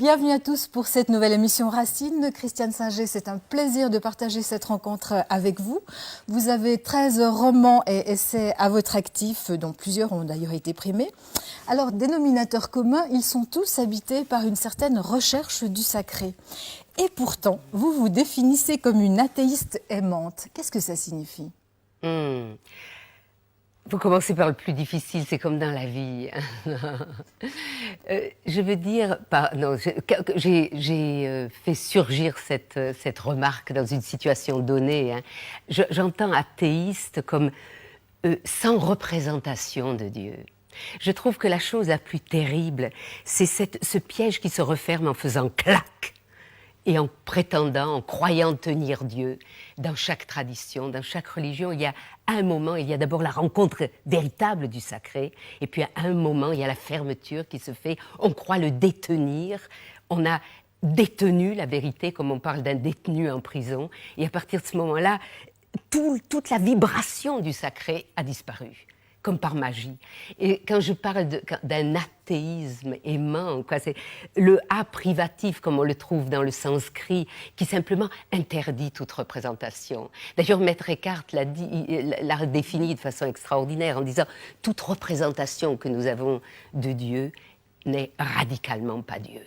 Bienvenue à tous pour cette nouvelle émission Racine. Christiane Singer, c'est un plaisir de partager cette rencontre avec vous. Vous avez 13 romans et essais à votre actif, dont plusieurs ont d'ailleurs été primés. Alors, dénominateur commun, ils sont tous habités par une certaine recherche du sacré. Et pourtant, vous vous définissez comme une athéiste aimante. Qu'est-ce que ça signifie ? Faut commencer par le plus difficile, c'est comme dans la vie. Je veux dire, j'ai fait surgir cette remarque dans une situation donnée. Hein. J'entends athéiste comme sans représentation de Dieu. Je trouve que la chose la plus terrible, c'est ce piège qui se referme en faisant clac. Et en prétendant, en croyant tenir Dieu, dans chaque tradition, dans chaque religion, il y a un moment, il y a d'abord la rencontre véritable du sacré, et puis à un moment, il y a la fermeture qui se fait, on croit le détenir, on a détenu la vérité, comme on parle d'un détenu en prison, et à partir de ce moment-là, toute la vibration du sacré a disparu. Comme par magie. Et quand je parle d'un athéisme aimant, c'est le A privatif, comme on le trouve dans le sanskrit, qui simplement interdit toute représentation. D'ailleurs, Maître Eckhart l'a défini de façon extraordinaire en disant « toute représentation que nous avons de Dieu n'est radicalement pas Dieu ».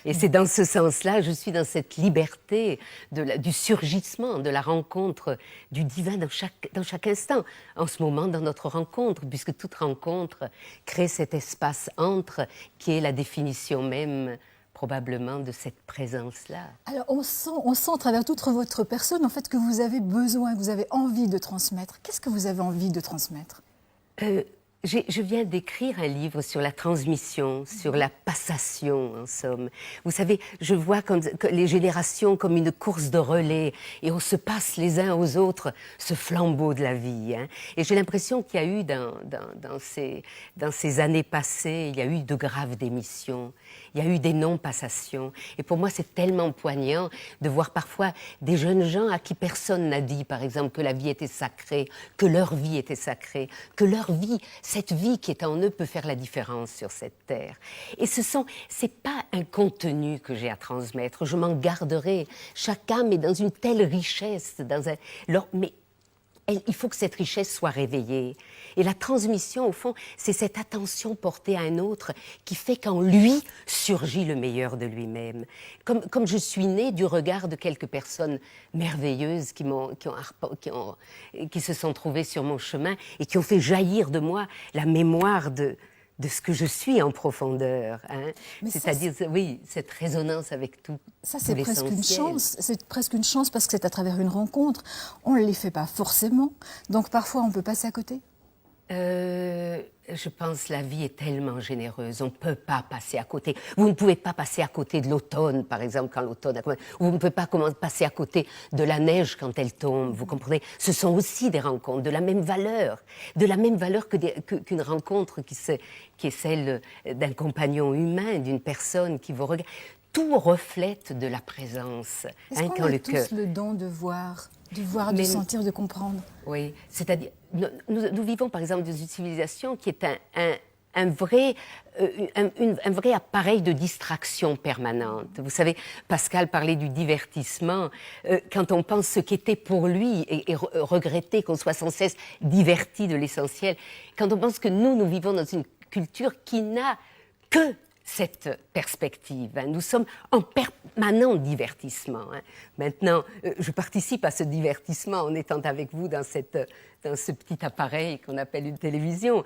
Et c'est dans ce sens-là, je suis dans cette liberté du surgissement, de la rencontre du divin dans chaque instant. En ce moment, dans notre rencontre, puisque toute rencontre crée cet espace entre, qui est la définition même, probablement, de cette présence-là. Alors, on sent à travers toute votre personne, en fait, que vous avez besoin, que vous avez envie de transmettre. Qu'est-ce que vous avez envie de transmettre ? Je viens d'écrire un livre sur la transmission, sur la passation, en somme. Vous savez, je vois les générations comme une course de relais et on se passe les uns aux autres ce flambeau de la vie. Hein. Et j'ai l'impression qu'il y a eu dans ces années passées, il y a eu de graves démissions, il y a eu des non-passations. Et pour moi, c'est tellement poignant de voir parfois des jeunes gens à qui personne n'a dit, par exemple, que la vie était sacrée, que leur vie était sacrée, que leur vie, cette vie qui est en eux peut faire la différence sur cette terre. Et c'est pas un contenu que j'ai à transmettre, je m'en garderai. Chaque âme est dans une telle richesse, mais il faut que cette richesse soit réveillée. Et la transmission, au fond, c'est cette attention portée à un autre qui fait qu'en lui surgit le meilleur de lui-même. Comme je suis née du regard de quelques personnes merveilleuses qui se sont trouvées sur mon chemin et qui ont fait jaillir de moi la mémoire de ce que je suis en profondeur. Hein. C'est-à-dire, oui, cette résonance avec tout. Ça, c'est presque une chance. C'est presque une chance parce que c'est à travers une rencontre. On ne les fait pas forcément. Donc, parfois, on peut passer à côté. Je pense que la vie est tellement généreuse, on ne peut pas passer à côté. Vous ne pouvez pas passer à côté de l'automne, par exemple, quand l'automne a commencé. Vous ne pouvez pas passer à côté de la neige quand elle tombe, vous comprenez ? Ce sont aussi des rencontres de la même valeur qu'une rencontre qui est celle d'un compagnon humain, d'une personne qui vous regarde. Tout reflète de la présence. Est-ce qu'on a tous le don de voir, de sentir, de comprendre ? Oui, c'est-à-dire, nous vivons par exemple dans une civilisation qui est un vrai appareil de distraction permanente. Vous savez, Pascal parlait du divertissement. Quand on pense ce qu'était pour lui et regretter qu'on soit sans cesse diverti de l'essentiel, quand on pense que nous vivons dans une culture qui n'a que cette perspective. Hein. Nous sommes en permanent divertissement. Hein. Maintenant, je participe à ce divertissement en étant avec vous dans ce petit appareil qu'on appelle une télévision.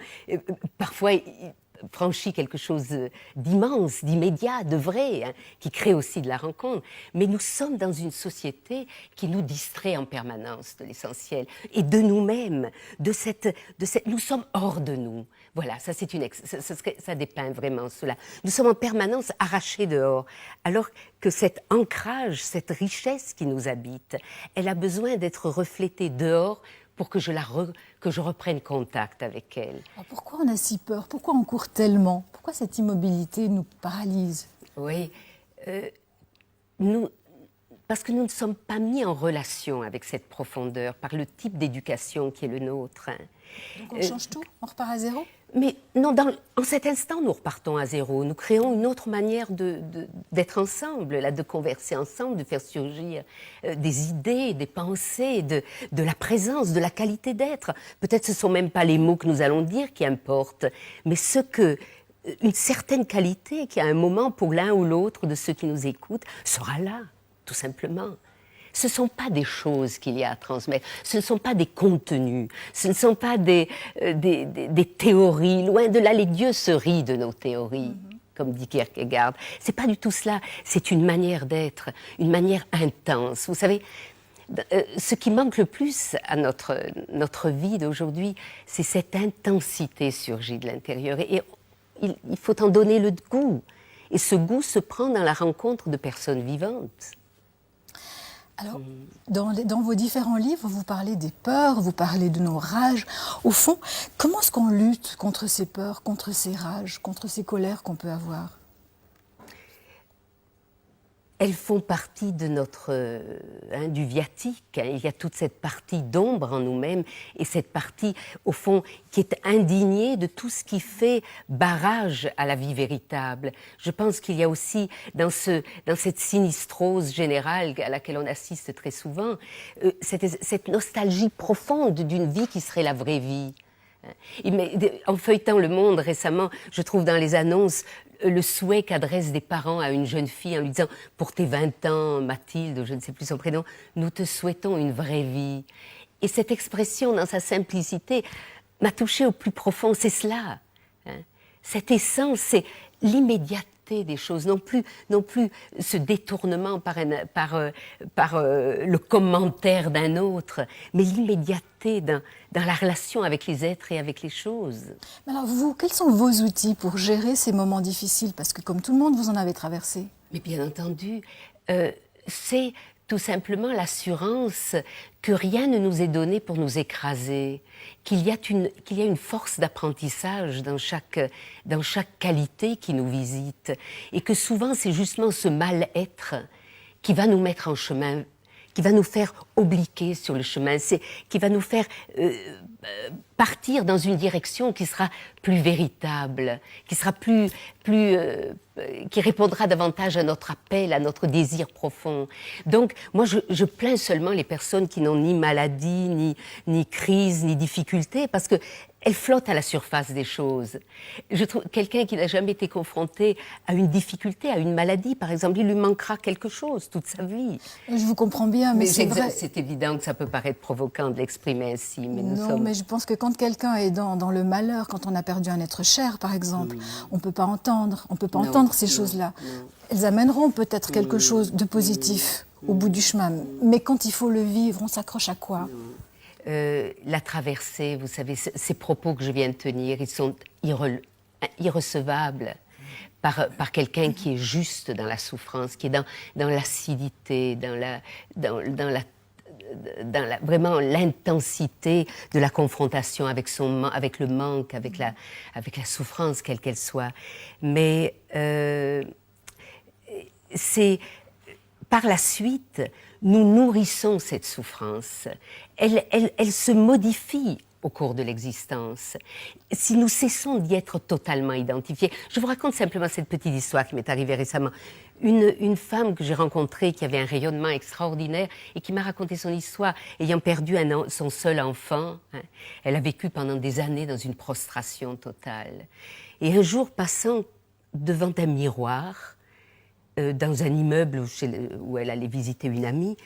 Parfois, il franchit quelque chose d'immense, d'immédiat, de vrai, hein, qui crée aussi de la rencontre. Mais nous sommes dans une société qui nous distrait en permanence de l'essentiel et de nous-mêmes. Nous sommes hors de nous. Voilà, ça dépeint vraiment cela. Nous sommes en permanence arrachés dehors, alors que cet ancrage, cette richesse qui nous habite, elle a besoin d'être reflétée dehors pour que je reprenne contact avec elle. Alors pourquoi on a si peur ? Pourquoi on court tellement ? Pourquoi cette immobilité nous paralyse ? Oui, parce que nous ne sommes pas mis en relation avec cette profondeur par le type d'éducation qui est le nôtre. Hein. Donc on change tout ? On repart à zéro ? Mais non, en cet instant, nous repartons à zéro. Nous créons une autre manière d'être ensemble, là, de converser ensemble, de faire surgir des idées, des pensées, de la présence, de la qualité d'être. Peut-être ce ne sont même pas les mots que nous allons dire qui importent, mais une certaine qualité qui, à un moment, pour l'un ou l'autre de ceux qui nous écoutent, sera là, tout simplement. Ce ne sont pas des choses qu'il y a à transmettre, ce ne sont pas des contenus, ce ne sont pas des théories. Loin de là, les dieux se rient de nos théories, comme dit Kierkegaard. Ce n'est pas du tout cela, c'est une manière d'être, une manière intense. Vous savez, ce qui manque le plus à notre vie d'aujourd'hui, c'est cette intensité surgie de l'intérieur. Et il faut en donner le goût. Et ce goût se prend dans la rencontre de personnes vivantes. Alors, dans vos différents livres, vous parlez des peurs, vous parlez de nos rages. Au fond, comment est-ce qu'on lutte contre ces peurs, contre ces rages, contre ces colères qu'on peut avoir ? Elles font partie de du viatique. Il y a toute cette partie d'ombre en nous-mêmes et cette partie, au fond, qui est indignée de tout ce qui fait barrage à la vie véritable. Je pense qu'il y a aussi, dans cette sinistrose générale à laquelle on assiste très souvent, cette nostalgie profonde d'une vie qui serait la vraie vie. En feuilletant Le Monde récemment, je trouve dans les annonces le souhait qu'adressent des parents à une jeune fille en lui disant « Pour tes 20 ans, Mathilde, je ne sais plus son prénom, nous te souhaitons une vraie vie. » Et cette expression, dans sa simplicité, m'a touchée au plus profond. C'est cela. Cette essence, c'est l'immédiateté des choses, non plus ce détournement par le commentaire d'un autre, mais l'immédiateté dans la relation avec les êtres et avec les choses. Alors vous, quels sont vos outils pour gérer ces moments difficiles ? Parce que comme tout le monde, vous en avez traversé. Mais bien entendu, c'est tout simplement l'assurance que rien ne nous est donné pour nous écraser, qu'il y a une force d'apprentissage dans chaque qualité qui nous visite, et que souvent c'est justement ce mal-être qui va nous mettre en chemin, qui va nous faire obliquer sur le chemin, qui va nous faire partir dans une direction qui sera plus véritable, qui sera qui répondra davantage à notre appel, à notre désir profond. Donc, moi, je plains seulement les personnes qui n'ont ni maladie, ni crise, ni difficulté, parce que elles flottent à la surface des choses. Je trouve quelqu'un qui n'a jamais été confronté à une difficulté, à une maladie, par exemple, il lui manquera quelque chose toute sa vie. Je vous comprends bien, mais c'est vrai. C'est évident que ça peut paraître provoquant de l'exprimer ainsi, mais mais je pense que quand quelqu'un est dans le malheur, quand on a perdu un être cher, par exemple, on ne peut pas entendre, ces choses-là. Elles amèneront peut-être quelque chose de positif au bout du chemin, mais quand il faut le vivre, on s'accroche à quoi ? La traversée, vous savez, ces propos que je viens de tenir, ils sont irrecevables par quelqu'un qui est juste dans la souffrance, qui est dans l'acidité, vraiment l'intensité de la confrontation avec le manque, avec la souffrance, quelle qu'elle soit. Mais c'est par la suite, nous nourrissons cette souffrance. Elle se modifie au cours de l'existence. Si nous cessons d'y être totalement identifiés. Je vous raconte simplement cette petite histoire qui m'est arrivée récemment. Une femme que j'ai rencontrée qui avait un rayonnement extraordinaire et qui m'a raconté son histoire, ayant perdu son seul enfant. Elle a vécu pendant des années dans une prostration totale. Et un jour, passant devant un miroir, dans un immeuble où elle allait visiter une amie,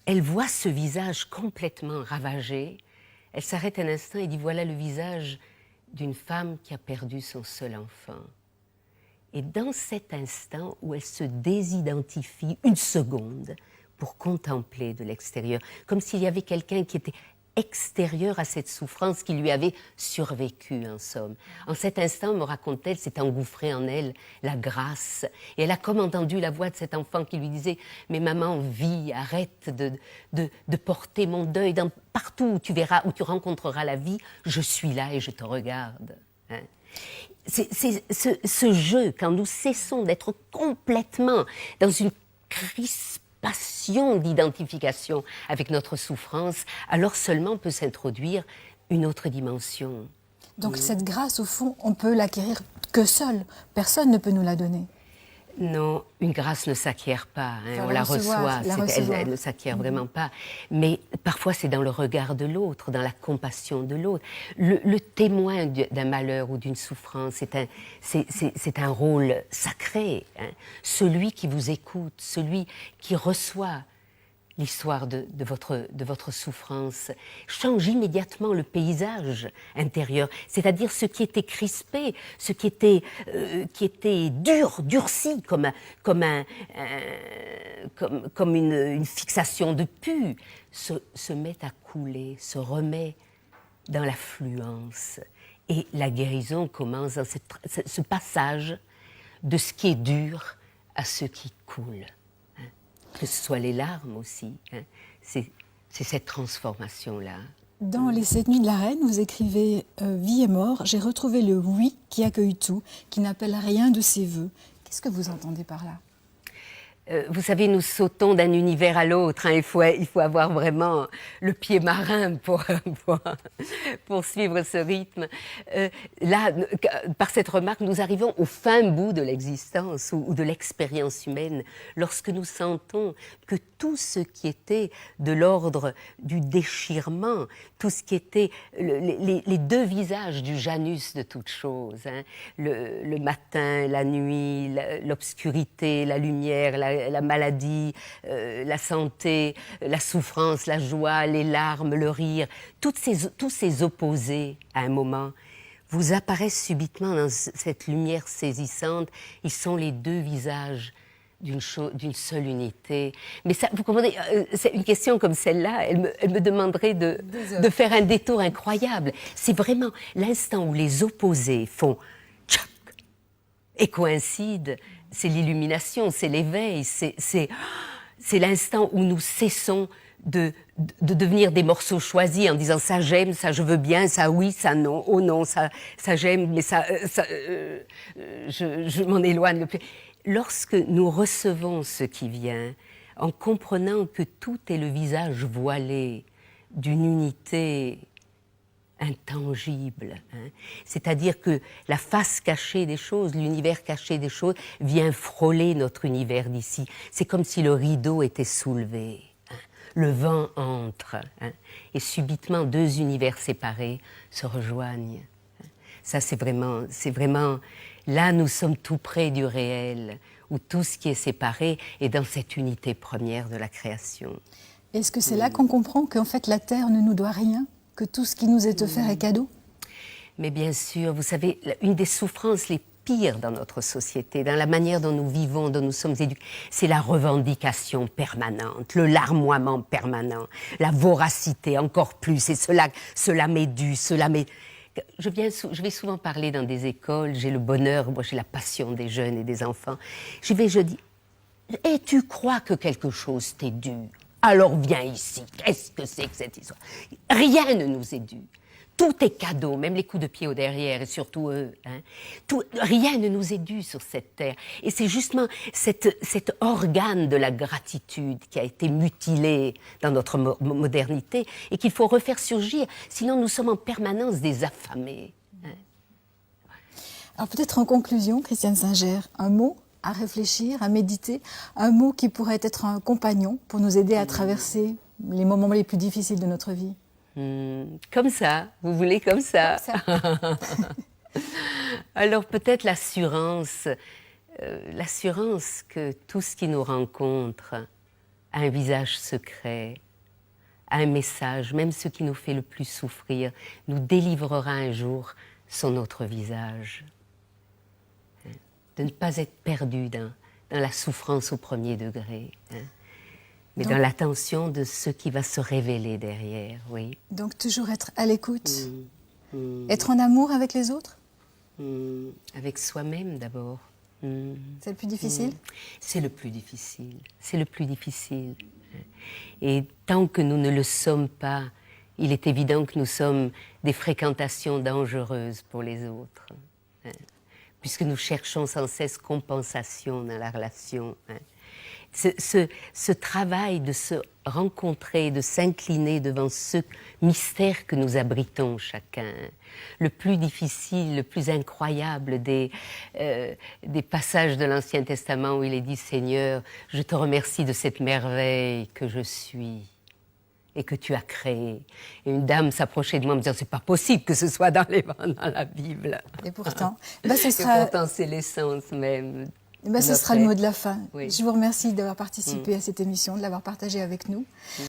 elle voit ce visage complètement ravagé. Elle s'arrête un instant et dit « Voilà le visage d'une femme qui a perdu son seul enfant. » Et dans cet instant où elle se désidentifie une seconde pour contempler de l'extérieur, comme s'il y avait quelqu'un qui était extérieur à cette souffrance qui lui avait survécu, en somme. En cet instant, me raconte-t-elle, s'est engouffrée en elle la grâce. Et elle a comme entendu la voix de cet enfant qui lui disait « Mais maman, vis, arrête de porter mon deuil. Partout où tu verras, où tu rencontreras la vie, je suis là et je te regarde. » C'est ce jeu, quand nous cessons d'être complètement dans une crispation d'identification avec notre souffrance, alors seulement peut s'introduire une autre dimension. Donc cette grâce, au fond, on peut l'acquérir que seul. Personne ne peut nous la donner. Non, une grâce ne s'acquiert pas, hein, on la la recevoir, reçoit, elle ne s'acquiert vraiment pas. Mais parfois c'est dans le regard de l'autre, dans la compassion de l'autre. Le témoin d'un malheur ou d'une souffrance, c'est un rôle sacré. Hein. Celui qui vous écoute, celui qui reçoit l'histoire de votre souffrance, change immédiatement le paysage intérieur, c'est-à-dire ce qui était crispé, ce qui était durci comme une fixation de pu, se met à couler, se remet dans l'affluence. Et la guérison commence dans ce passage de ce qui est dur à ce qui coule. Que ce soit les larmes aussi, hein. C'est cette transformation-là. Dans Les 7 nuits de la reine, vous écrivez Vie et mort, j'ai retrouvé le oui qui accueille tout, qui n'appelle rien de ses voeux. Qu'est-ce que vous entendez par là ? Vous savez, nous sautons d'un univers à l'autre. Hein. Il faut avoir vraiment le pied marin pour suivre ce rythme. Là, par cette remarque, nous arrivons au fin bout de l'existence ou de l'expérience humaine, lorsque nous sentons que tout ce qui était de l'ordre du déchirement, tout ce qui était les deux visages du Janus de toute chose, hein, le matin, la nuit, l'obscurité, la lumière, la maladie, la santé, la souffrance, la joie, les larmes, le rire, tous ces opposés à un moment vous apparaissent subitement dans cette lumière saisissante. Ils sont les deux visages d'une seule unité. Mais ça, vous comprenez, c'est une question comme celle-là, elle me demanderait de faire un détour incroyable. C'est vraiment l'instant où les opposés font tchac et coïncident. C'est l'illumination, c'est l'éveil, c'est l'instant où nous cessons de devenir des morceaux choisis en disant ça j'aime, ça je veux bien, ça oui, ça non, oh non, ça j'aime, mais je m'en éloigne le plus. Lorsque nous recevons ce qui vient, en comprenant que tout est le visage voilé d'une unité intangible, hein, c'est-à-dire que la face cachée des choses, l'univers caché des choses, vient frôler notre univers d'ici. C'est comme si le rideau était soulevé. Hein. Le vent entre, hein, et subitement deux univers séparés se rejoignent. Ça, c'est vraiment... Là, nous sommes tout près du réel, où tout ce qui est séparé est dans cette unité première de la création. Est-ce que c'est là qu'on comprend qu'en fait la Terre ne nous doit rien, que tout ce qui nous est offert est cadeau ? Mais bien sûr, vous savez, une des souffrances les pires dans notre société, dans la manière dont nous vivons, dont nous sommes éduqués, c'est la revendication permanente, le larmoiement permanent, la voracité encore plus, et cela m'est dû, cela m'est... Je vais souvent parler dans des écoles, j'ai le bonheur, moi j'ai la passion des jeunes et des enfants. Je dis, et tu crois que quelque chose t'est dû? Alors viens ici, qu'est-ce que c'est que cette histoire? Rien ne nous est dû. Tout est cadeau, même les coups de pied au derrière, et surtout eux. Hein. Rien ne nous est dû sur cette terre. Et c'est justement cet organe de la gratitude qui a été mutilé dans notre modernité et qu'il faut refaire surgir, sinon nous sommes en permanence des affamés. Hein. Alors peut-être en conclusion, Christiane Singer, un mot à réfléchir, à méditer, un mot qui pourrait être un compagnon pour nous aider à traverser les moments les plus difficiles de notre vie. Comme ça, vous voulez comme ça, Alors peut-être l'assurance que tout ce qui nous rencontre a un visage secret, a un message, même ce qui nous fait le plus souffrir, nous délivrera un jour son autre visage. De ne pas être perdu dans la souffrance au premier degré. Mais donc, dans l'attention de ce qui va se révéler derrière, oui. Donc toujours être à l'écoute, être en amour avec les autres, avec soi-même d'abord. C'est le plus difficile. C'est le plus difficile, c'est le plus difficile. Et tant que nous ne le sommes pas, il est évident que nous sommes des fréquentations dangereuses pour les autres. Puisque nous cherchons sans cesse compensation dans la relation. ce travail de se rencontrer, de s'incliner devant ce mystère que nous abritons chacun, le plus difficile, le plus incroyable des passages de l'Ancien Testament où il est dit « Seigneur, je te remercie de cette merveille que je suis et que tu as créée. » Et une dame s'approchait de moi en me disant « C'est pas possible que ce soit dans la Bible. » Et pourtant, pourtant c'est l'essence même. Ce sera le mot de la fin. Oui. Je vous remercie d'avoir participé à cette émission, de l'avoir partagée avec nous.